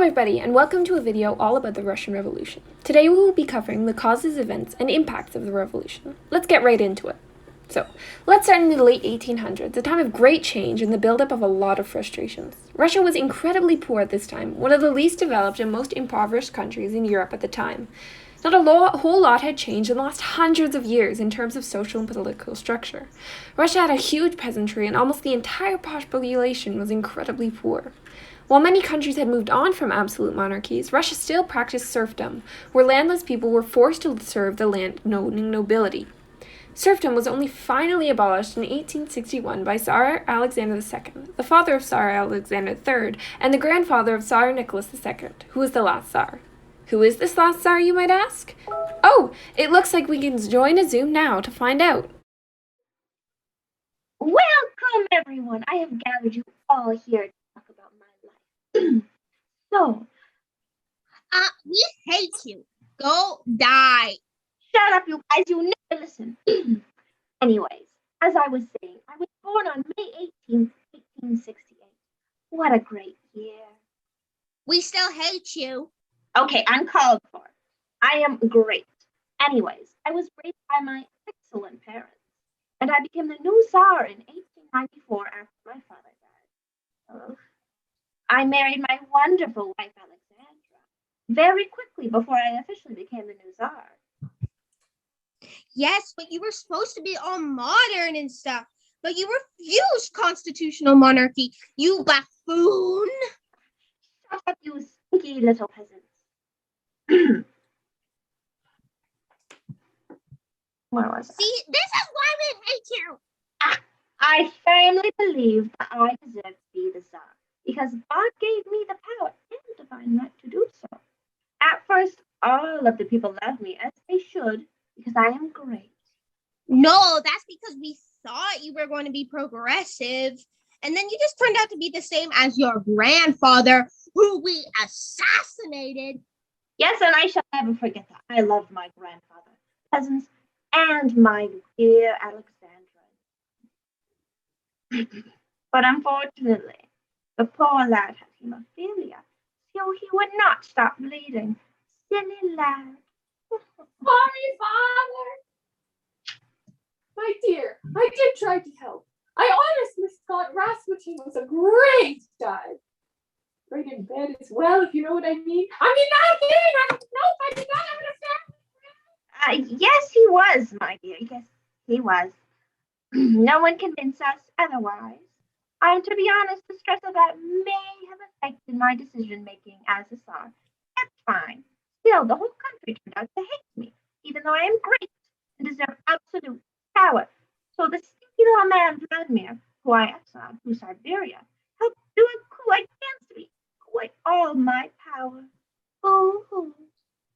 everybody, and welcome to a video all about the Russian Revolution. Today we will be covering the causes, events, and impacts of the revolution. Let's get right into it. So, let's start in the late 1800s, a time of great change and the buildup of a lot of frustrations. Russia was incredibly poor at this time, one of the least developed and most impoverished countries in Europe at the time. Not a whole lot had changed in the last hundreds of years in terms of social and political structure. Russia had a huge peasantry and almost the entire population was incredibly poor. While many countries had moved on from absolute monarchies, Russia still practiced serfdom, where landless people were forced to serve the land-owning nobility. Serfdom was only finally abolished in 1861 by Tsar Alexander II, the father of Tsar Alexander III, and the grandfather of Tsar Nicholas II, who was the last Tsar. Who is this last Tsar, you might ask? Oh, it looks like we can join a Zoom now to find out. Welcome, everyone. I have gathered you all here to talk about my life. We hate you. Go die. Shut up, you guys. You never listen. Anyways, as I was saying, I was born on May 18th, 1868. What a great year. We still hate you. Okay, uncalled for. I am great. Anyways, I was raised by my excellent parents, and I became the new Tsar in 1894 after my father died. I married my wonderful wife, Alexandra, very quickly before I officially became the new Tsar. Yes, but you were supposed to be all modern and stuff. But you refused constitutional monarchy, you buffoon. Shut up, you stinky little peasants. Where was I? See, this is why we hate you. I firmly believe that I deserve to be the Tsar, because God gave me the power and divine right to do so. At first, all of the people loved me, as they should, because I am great. No, that's because we thought you were going to be progressive. And then you just turned out to be the same as your grandfather, who we assassinated. Yes, and I shall never forget that. I loved my grandfather, cousins, and my dear Alexandra. But unfortunately, the poor lad had hemophilia, so he would not stop bleeding. Silly lad. Sorry, Father. My dear, I did try to help. I honestly thought Rasputin was a great guy. Great in bed as well, if you know what I mean. I mean, not kidding. I did not understand. Yes, he was, my dear. Yes, he was. No one convinced us otherwise. To be honest, the stress of that may have affected my decision-making as a Tsar. That's fine. Still, the whole country turned out to hate me, even though I am great and deserve absolute power. So the stinky little man Vladimir, who I exiled to Siberia, helped do a coup against me with all my power. Boo-hoo.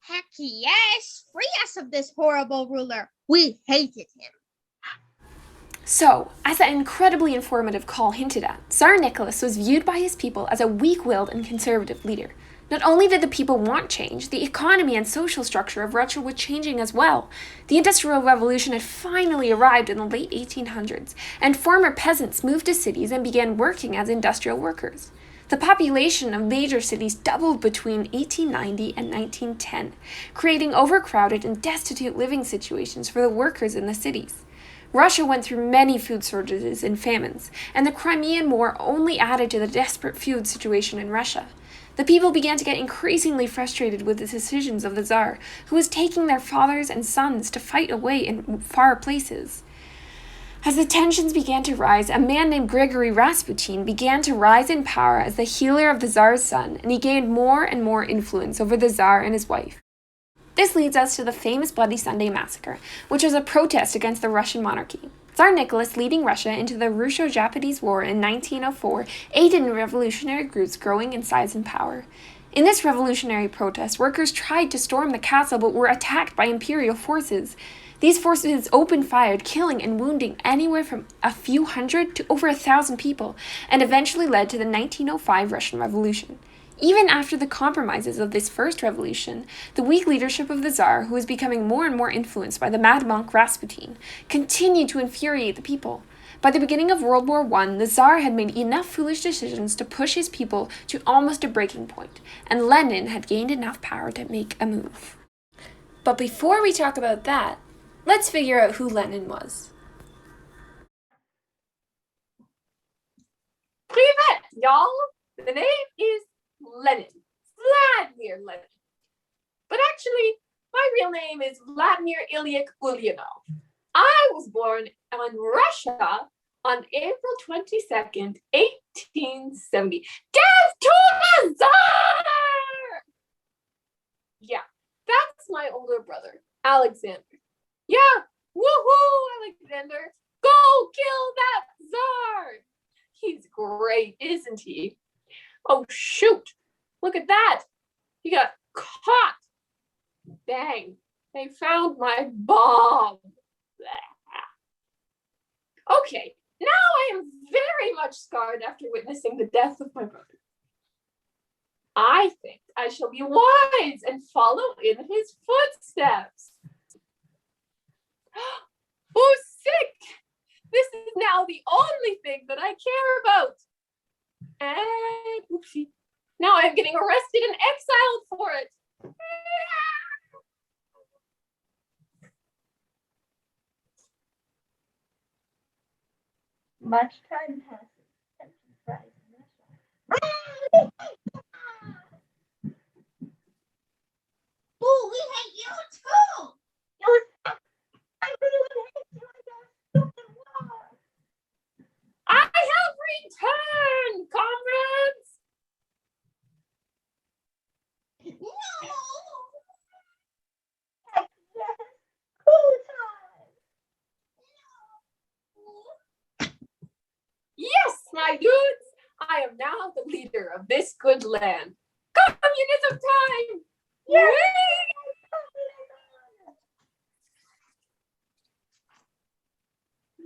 Heck yes, free us of this horrible ruler. We hated him. So, as that incredibly informative call hinted at, Tsar Nicholas was viewed by his people as a weak-willed and conservative leader. Not only did the people want change, the economy and social structure of Russia was changing as well. The Industrial Revolution had finally arrived in the late 1800s, and former peasants moved to cities and began working as industrial workers. The population of major cities doubled between 1890 and 1910, creating overcrowded and destitute living situations for the workers in the cities. Russia went through many food shortages and famines, and the Crimean War only added to the desperate food situation in Russia. The people began to get increasingly frustrated with the decisions of the Tsar, who was taking their fathers and sons to fight away in far places. As the tensions began to rise, a man named Grigory Rasputin began to rise in power as the healer of the Tsar's son, and he gained more and more influence over the Tsar and his wife. This leads us to the famous Bloody Sunday Massacre, which was a protest against the Russian monarchy. Tsar Nicholas, leading Russia into the Russo-Japanese War in 1904, aided in revolutionary groups growing in size and power. In this revolutionary protest, workers tried to storm the castle but were attacked by imperial forces. These forces opened fire, killing and wounding anywhere from a few hundred to over 1,000 people, and eventually led to the 1905 Russian Revolution. Even after the compromises of this first revolution, the weak leadership of the Tsar, who was becoming more and more influenced by the mad monk Rasputin, continued to infuriate the people. By the beginning of World War I, the Tsar had made enough foolish decisions to push his people to almost a breaking point, and Lenin had gained enough power to make a move. But before we talk about that, let's figure out who Lenin was. Privet, y'all. The name is Lenin. Vladimir Lenin. But actually, my real name is Vladimir Ilyich Ulyanov. I was born in Russia on April 22nd, 1870. Death to the Tsar! Yeah, that's my older brother, Alexander. Yeah, woohoo, Alexander. Go kill that Tsar! He's great, isn't he? Oh, shoot. Look at that. He got caught. Dang, they found my bomb. Okay, now I am very much scarred after witnessing the death of my brother. I think I shall be wise and follow in his footsteps. Who's sick? This is now the only thing that I care about. And oopsie, now I'm getting arrested and exiled for it. Much time passes. Tensions rise in Russia. Ooh, we hate you too. I really hate you. I got stupid war. I have returned, comrades. No. Heck yes. Cool time. Yes, my dudes, I am now the leader of this good land. Communism time! Yes.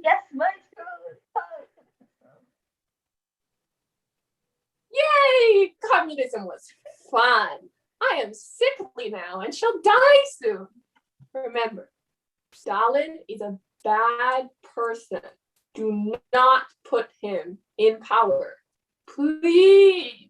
Yes, my true. Yay! Communism was fun. I am sickly now and shall die soon. Remember, Stalin is a bad person. Do not put him in power. Please.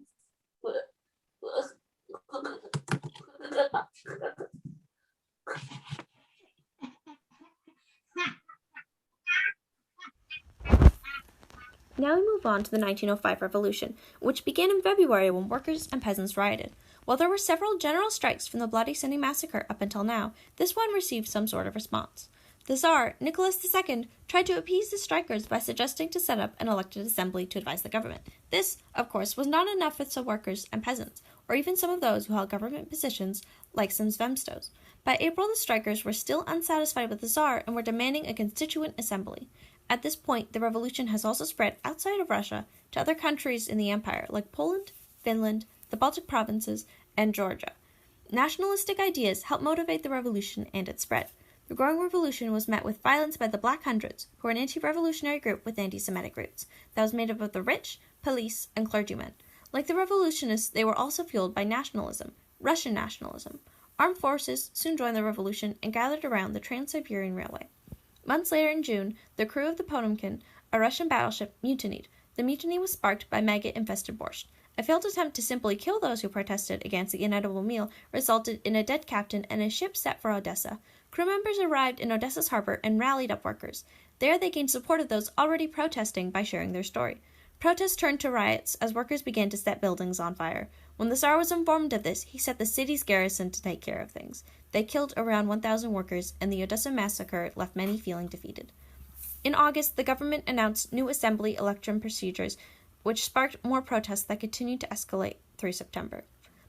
Now we move on to the 1905 revolution, which began in February when workers and peasants rioted. While there were several general strikes from the Bloody Sunday massacre up until now, this one received some sort of response. The Tsar, Nicholas II, tried to appease the strikers by suggesting to set up an elected assembly to advise the government. This, of course, was not enough for some workers and peasants, or even some of those who held government positions, like some Zemstos. By April, the strikers were still unsatisfied with the Tsar and were demanding a constituent assembly. At this point, the revolution has also spread outside of Russia to other countries in the empire, like Poland, Finland, the Baltic provinces, and Georgia. Nationalistic ideas helped motivate the revolution and its spread. The growing revolution was met with violence by the Black Hundreds, who were an anti-revolutionary group with anti-Semitic roots that was made up of the rich, police, and clergymen. Like the revolutionists, they were also fueled by nationalism, Russian nationalism. Armed forces soon joined the revolution and gathered around the Trans-Siberian Railway. Months later in June, the crew of the Potemkin, a Russian battleship, mutinied. The mutiny was sparked by maggot-infested borscht. A failed attempt to simply kill those who protested against the inedible meal resulted in a dead captain and a ship set for Odessa. Crew members arrived in Odessa's harbor and rallied up workers. There they gained support of those already protesting by sharing their story. Protests turned to riots as workers began to set buildings on fire. When the Tsar was informed of this, he set the city's garrison to take care of things. They killed around 1,000 workers, and the Odessa massacre left many feeling defeated. In August, the government announced new assembly election procedures, which sparked more protests that continued to escalate through September.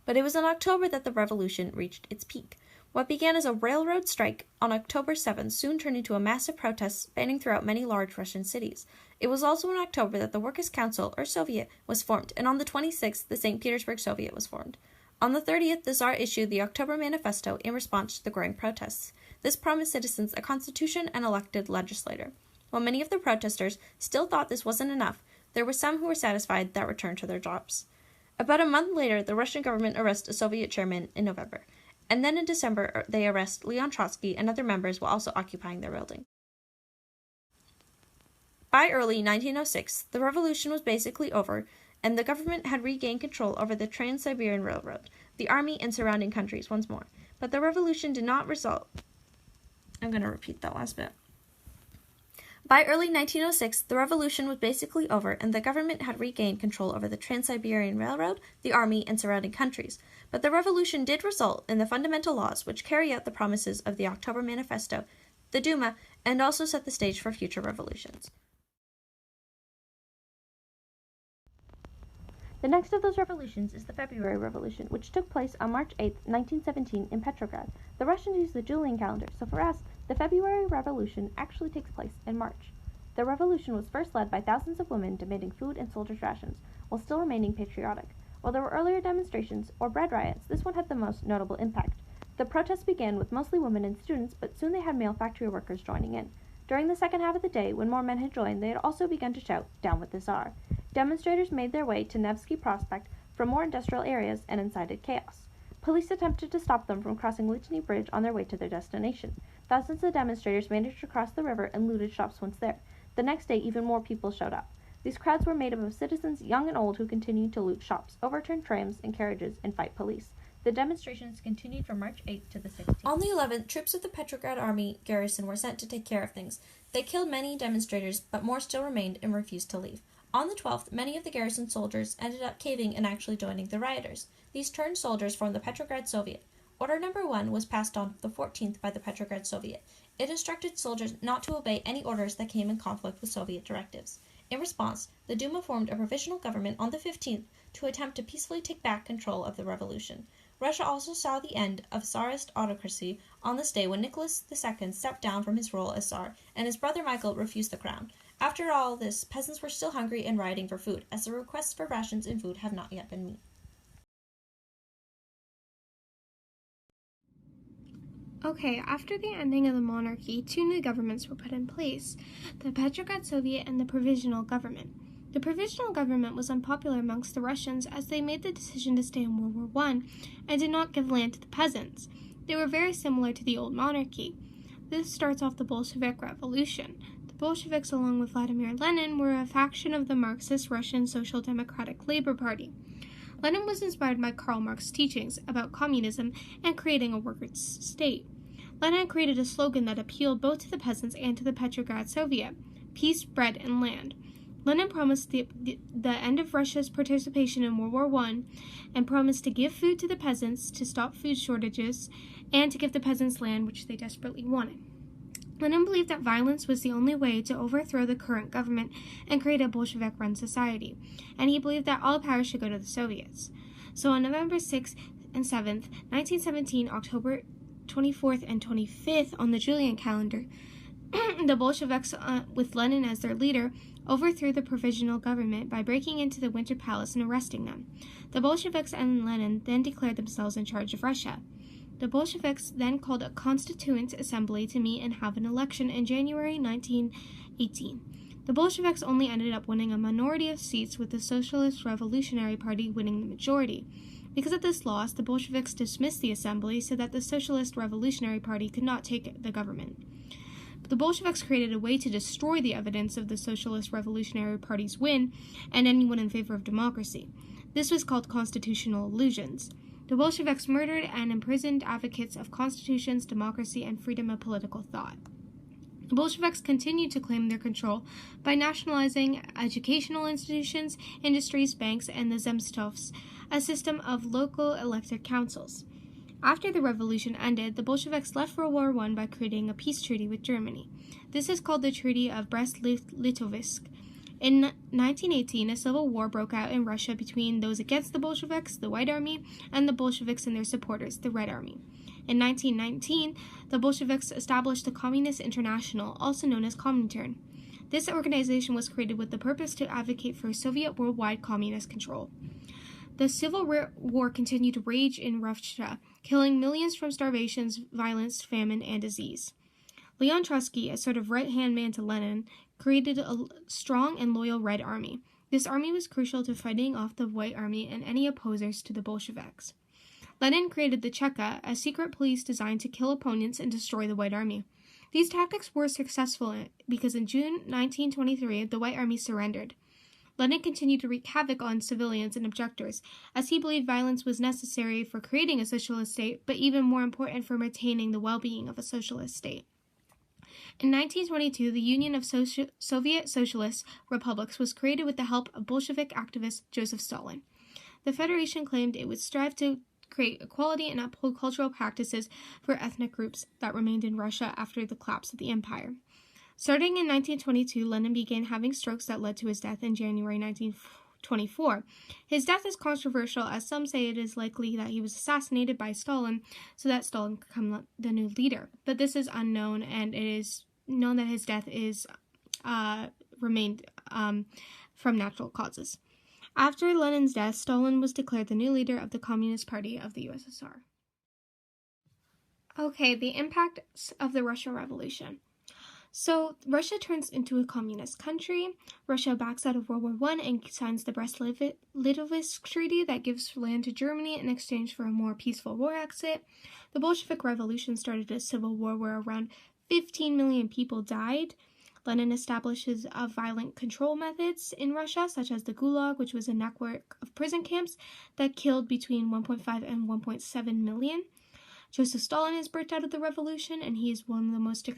But it was in October that the revolution reached its peak. What began as a railroad strike on October 7th soon turned into a massive protest spanning throughout many large Russian cities. It was also in October that the Workers' Council, or Soviet, was formed, and on the 26th, the St. Petersburg Soviet was formed. On the 30th, the Tsar issued the October Manifesto in response to the growing protests. This promised citizens a constitution and elected legislator. While many of the protesters still thought this wasn't enough, there were some who were satisfied that returned to their jobs. About a month later, the Russian government arrests a Soviet chairman in November, and then in December they arrest Leon Trotsky and other members while also occupying their building. By early 1906, the revolution was basically over, and the government had regained control over the Trans-Siberian Railroad, the army, and surrounding countries once more. But the revolution did not result. I'm going to repeat that last bit. By early 1906, the revolution was basically over, and the government had regained control over the Trans-Siberian Railroad, the army, and surrounding countries. But the revolution did result in the fundamental laws which carry out the promises of the October Manifesto, the Duma, and also set the stage for future revolutions. The next of those revolutions is the February Revolution, which took place on March 8, 1917 in Petrograd. The Russians use the Julian calendar, so for us, the February Revolution actually takes place in March. The revolution was first led by thousands of women demanding food and soldiers' rations, while still remaining patriotic. While there were earlier demonstrations or bread riots, this one had the most notable impact. The protests began with mostly women and students, but soon they had male factory workers joining in. During the second half of the day, when more men had joined, they had also begun to shout, "Down with the Tsar." Demonstrators made their way to Nevsky Prospect from more industrial areas and incited chaos. Police attempted to stop them from crossing Litany Bridge on their way to their destination. Thousands of demonstrators managed to cross the river and looted shops once there. The next day, even more people showed up. These crowds were made up of citizens, young and old, who continued to loot shops, overturn trams and carriages, and fight police. The demonstrations continued from March 8th to the 16th. On the 11th, troops of the Petrograd Army garrison were sent to take care of things. They killed many demonstrators, but more still remained and refused to leave. On the 12th, many of the garrison soldiers ended up caving and actually joining the rioters. These turned soldiers formed the Petrograd Soviet. Order number 1 was passed on the 14th by the Petrograd Soviet. It instructed soldiers not to obey any orders that came in conflict with Soviet directives. In response, the Duma formed a provisional government on the 15th to attempt to peacefully take back control of the revolution. Russia also saw the end of Tsarist autocracy on this day when Nicholas II stepped down from his role as Tsar, and his brother Michael refused the crown. After all this, peasants were still hungry and rioting for food, as the requests for rations and food have not yet been met. Okay, after the ending of the monarchy, two new governments were put in place, the Petrograd Soviet and the Provisional Government. The Provisional Government was unpopular amongst the Russians as they made the decision to stay in World War I and did not give land to the peasants. They were very similar to the old monarchy. This starts off the Bolshevik Revolution. The Bolsheviks, along with Vladimir Lenin, were a faction of the Marxist Russian Social Democratic Labor Party. Lenin was inspired by Karl Marx's teachings about communism and creating a workers' state. Lenin created a slogan that appealed both to the peasants and to the Petrograd Soviet: peace, bread, and land. Lenin promised the end of Russia's participation in World War I and promised to give food to the peasants to stop food shortages and to give the peasants land, which they desperately wanted. Lenin believed that violence was the only way to overthrow the current government and create a Bolshevik-run society, and he believed that all power should go to the Soviets. So on November 6th and 7th, 1917, October 24th and 25th on the Julian calendar, the Bolsheviks, with Lenin as their leader, overthrew the provisional government by breaking into the Winter Palace and arresting them. The Bolsheviks and Lenin then declared themselves in charge of Russia. The Bolsheviks then called a constituent assembly to meet and have an election in January 1918. The Bolsheviks only ended up winning a minority of seats, with the Socialist Revolutionary Party winning the majority. Because of this loss, the Bolsheviks dismissed the assembly so that the Socialist Revolutionary Party could not take the government. The Bolsheviks created a way to destroy the evidence of the Socialist Revolutionary Party's win and anyone in favor of democracy. This was called constitutional illusions. The Bolsheviks murdered and imprisoned advocates of constitutions, democracy, and freedom of political thought. The Bolsheviks continued to claim their control by nationalizing educational institutions, industries, banks, and the Zemstvos, a system of local elected councils. After the revolution ended, the Bolsheviks left World War I by creating a peace treaty with Germany. This is called the Treaty of Brest-Litovsk. In 1918, a civil war broke out in Russia between those against the Bolsheviks, the White Army, and the Bolsheviks and their supporters, the Red Army. In 1919, the Bolsheviks established the Communist International, also known as Comintern. This organization was created with the purpose to advocate for Soviet worldwide communist control. The Civil War continued to rage in Russia, killing millions from starvation, violence, famine, and disease. Leon Trotsky, a sort of right-hand man to Lenin, created a strong and loyal Red Army. This army was crucial to fighting off the White Army and any opposers to the Bolsheviks. Lenin created the Cheka, a secret police designed to kill opponents and destroy the White Army. These tactics were successful because in June 1923, the White Army surrendered. Lenin continued to wreak havoc on civilians and objectors, as he believed violence was necessary for creating a socialist state, but even more important for maintaining the well-being of a socialist state. In 1922, the Union of Soviet Socialist Republics was created with the help of Bolshevik activist Joseph Stalin. The Federation claimed it would strive to create equality and uphold cultural practices for ethnic groups that remained in Russia after the collapse of the empire. Starting in 1922, Lenin began having strokes that led to his death in January 1924. His death is controversial, as some say it is likely that he was assassinated by Stalin so that Stalin could become the new leader. But this is unknown, and it is known that his death is remained from natural causes. After Lenin's death, Stalin was declared the new leader of the Communist Party of the USSR. Okay, the impacts of the Russian Revolution. So, Russia turns into a communist country. Russia backs out of World War I and signs the Brest-Litovsk Treaty that gives land to Germany in exchange for a more peaceful war exit. The Bolshevik Revolution started a civil war where around 15 million people died. Lenin establishes violent control methods in Russia, such as the Gulag, which was a network of prison camps that killed between 1.5 and 1.7 million. Joseph Stalin is birthed out of the revolution, and he is one of the most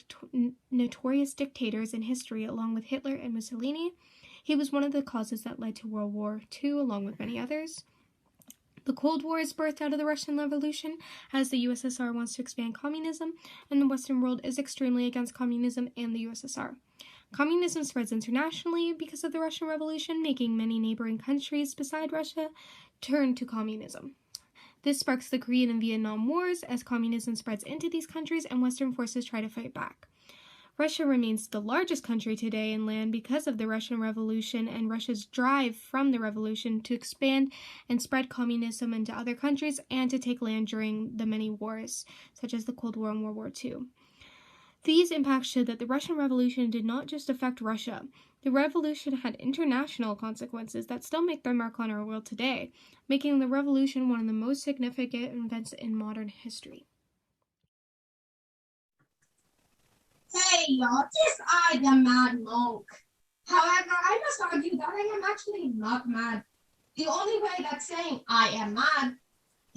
notorious dictators in history, along with Hitler and Mussolini. He was one of the causes that led to World War II, along with many others. The Cold War is birthed out of the Russian Revolution, as the USSR wants to expand communism, and the Western world is extremely against communism and the USSR. Communism spreads internationally because of the Russian Revolution, making many neighboring countries beside Russia turn to communism. This sparks the Korean and Vietnam Wars as communism spreads into these countries and Western forces try to fight back. Russia remains the largest country today in land because of the Russian Revolution and Russia's drive from the revolution to expand and spread communism into other countries and to take land during the many wars, such as the Cold War and World War II. These impacts showed that the Russian Revolution did not just affect Russia. The revolution had international consequences that still make their mark on our world today, making the revolution one of the most significant events in modern history. Hey, y'all, it's I, the Mad Monk. However, I must argue that I am actually not mad. The only way that saying I am mad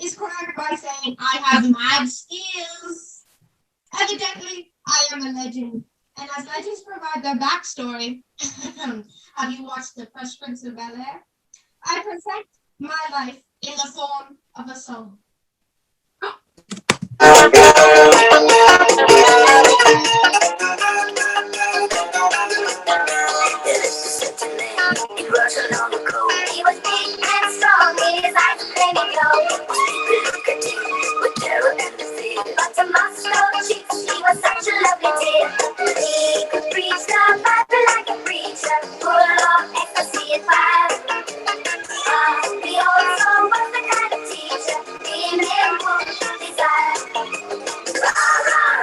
is correct by saying I have mad skills. Evidently, I am a legend, and as legends provide their backstory, have you watched The Fresh Prince of Bel-Air? I present my life in the form of a song. He was big and strong, his eyes were flaming glow. People look at him with terror and fear, but to Moscow cheeks, he was such a lovely dear. He could preach the Bible like a preacher, full of ecstasy and fire. He also was the kind of teacher in him would desire.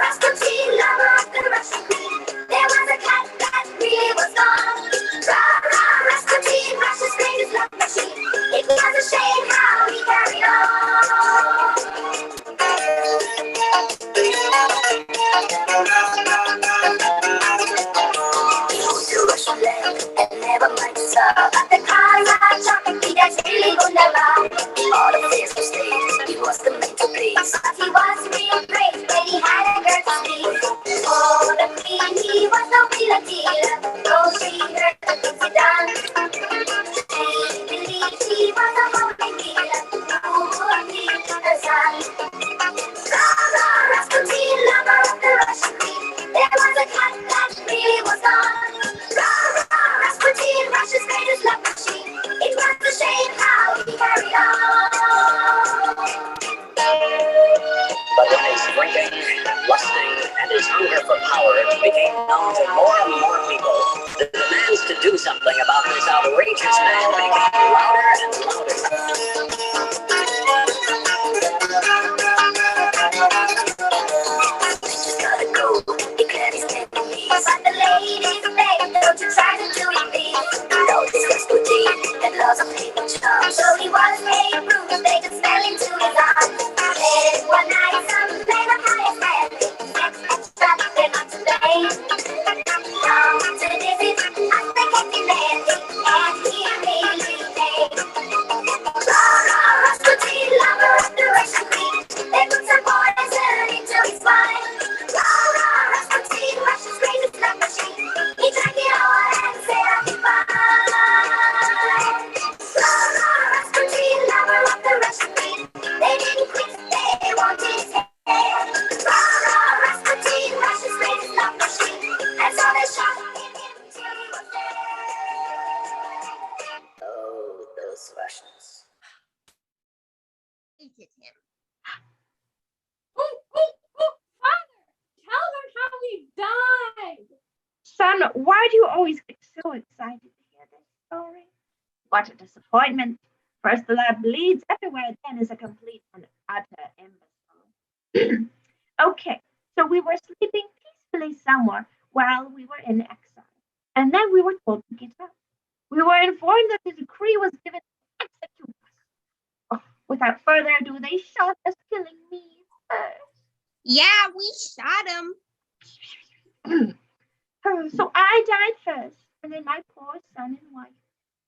Rasputin, lover of the Russian queen, there was a cat that really was gone. Rasputin, Russia's greatest love machine. It was a shame how he carried on. He moved to Russian land and never mind saw. But the cars are chopping, that's really wunderbar. All of his mistakes, he was the man to please. But he was real great when he had a girl to please. Oh, the queen, he was no real dealer. Though she heard the things he done. She believed he was a holy dealer who would be her son. Rasputin, lover of the Russian queen, there was a cat that really was gone. Rasputin, Russia's greatest love machine. It was a shame how he carried on. But when his drinking, lusting, and his hunger for power became known to more and more people, the demands to do something about this outrageous man became louder and louder. Just gotta go, declared his enemies. But the ladies begged, don't you try to do it, please. No, this Rasputin had lots of hidden charms. So he was a bruise, they could smell into his arms. Then one night, some men of high standing, sex extravagant unto hated him. Oh, Father! Tell them how he died! Son, why do you always get so excited to hear this story? What a disappointment. First the lad bleeds everywhere, then is a complete and utter imbecile. Okay, so we were sleeping peacefully somewhere while we were in exile, and then we were told to get up. We were informed that the decree was given to execute us. Oh, without further ado, they shot us, killing me first. Yeah, we shot him. So I died first, and then my poor son and wife.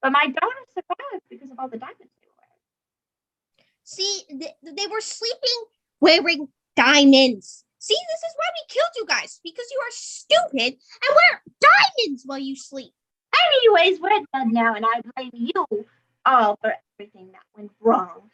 But my daughter survived because of all the diamonds they were wearing. See, they were sleeping wearing diamonds. See, this is why we killed you guys, because you are stupid and wear diamonds while you sleep. Anyways, we're dead now, and I blame you all for everything that went wrong.